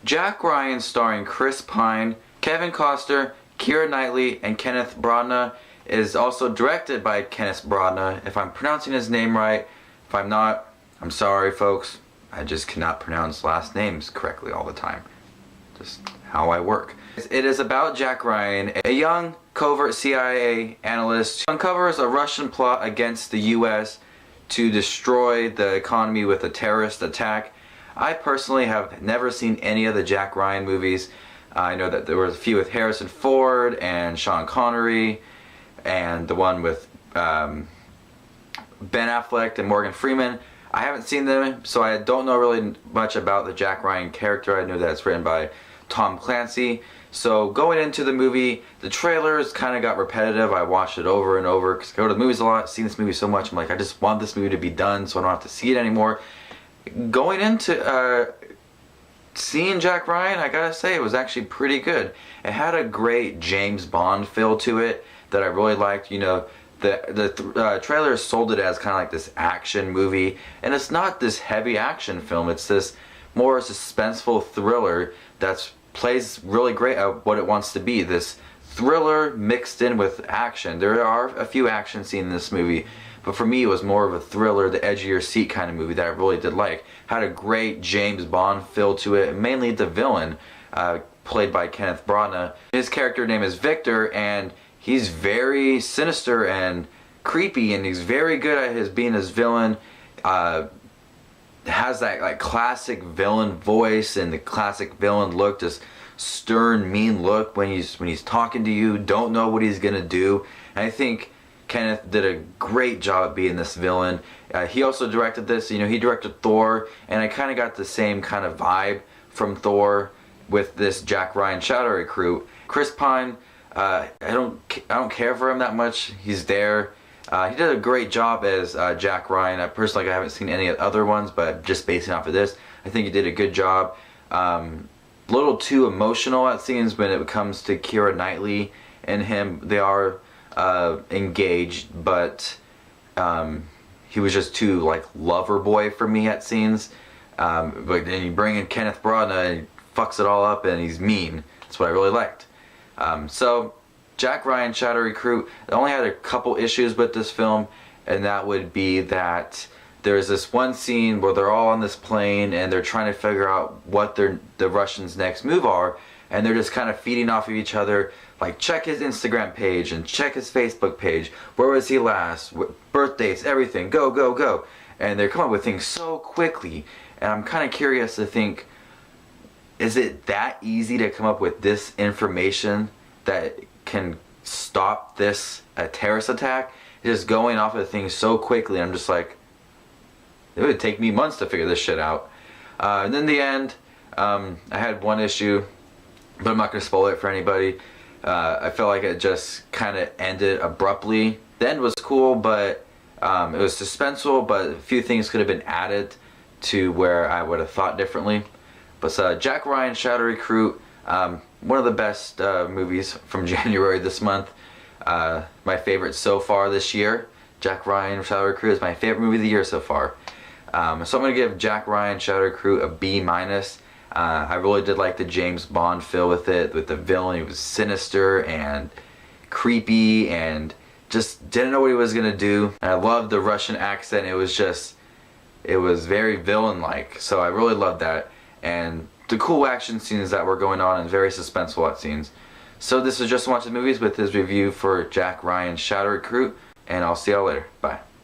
Jack Ryan starring Chris Pine, Kevin Costner, Keira Knightley, and Kenneth Branagh is also directed by Kenneth Branagh, if I'm pronouncing his name right. If I'm not, I'm sorry folks. I just cannot pronounce last names correctly all the time. Just how I work. It is about Jack Ryan, a young covert CIA analyst who uncovers a Russian plot against the US to destroy the economy with a terrorist attack. I personally have never seen any of the Jack Ryan movies. I know that there were a few with Harrison Ford and Sean Connery, and the one with Ben Affleck and Morgan Freeman. I haven't seen them, so I don't know really much about the Jack Ryan character. I know that it's written by Tom Clancy. So going into the movie, the trailers kind of got repetitive. I watched it over and over because I go to the movies a lot, seen this movie so much. I'm like, I just want this movie to be done so I don't have to see it anymore. Going into seeing Jack Ryan, I gotta say it was actually pretty good. It had a great James Bond feel to it that I really liked. You know, the trailer sold it as kind of like this action movie, and it's not this heavy action film. It's this more suspenseful thriller that's plays really great at what it wants to be. This thriller mixed in with action. There are a few action scenes in this movie, but for me it was more of a thriller, the edge of your seat kind of movie that I really did like. Had a great James Bond feel to it, mainly the villain, played by Kenneth Branagh. His character name is Victor, and he's very sinister and creepy, and he's very good at being his villain. Has that like classic villain voice and the classic villain look, this stern, mean look when he's talking to you. Don't know what he's gonna do. And I think Kenneth did a great job at being this villain. He also directed this. You know, he directed Thor, and I kind of got the same kind of vibe from Thor with this Jack Ryan Shadow Recruit. Chris Pine, I don't care for him that much. He's there. He did a great job as Jack Ryan. Personally, I haven't seen any other ones, but just basing off of this, I think he did a good job. A little too emotional at scenes when it comes to Keira Knightley and him. They are engaged, but he was just too like lover boy for me at scenes. But then you bring in Kenneth Branagh and he fucks it all up, and he's mean. That's what I really liked. So Jack Ryan Shadow Recruit, I only had a couple issues with this film, and that would be that there's this one scene where they're all on this plane and they're trying to figure out what the Russians' next move are, and they're just kind of feeding off of each other, like check his Instagram page and check his Facebook page, where was he last, birthdays, everything, go, go, go. And they're coming up with things so quickly, and I'm kind of curious to think, is it that easy to come up with this information that can stop this terrorist attack? Just going off of things so quickly. I'm just like, it would take me months to figure this shit out. And in the end, I had one issue, but I'm not going to spoil it for anybody. I felt like it just kind of ended abruptly. The end was cool, but it was suspenseful, but a few things could have been added to where I would have thought differently. But Jack Ryan Shadow Recruit, one of the best movies from January this month. My favorite so far this year. Jack Ryan Shadow Recruit is my favorite movie of the year so far. So I'm going to give Jack Ryan Shadow Recruit a B-. I really did like the James Bond feel with it, with the villain. He was sinister and creepy and just didn't know what he was going to do. And I loved the Russian accent. It was very villain-like. So I really loved that. And the cool action scenes that were going on and very suspenseful at scenes. So this is Justin Watches Movies with his review for Jack Ryan Shadow Recruit, and I'll see y'all later. Bye.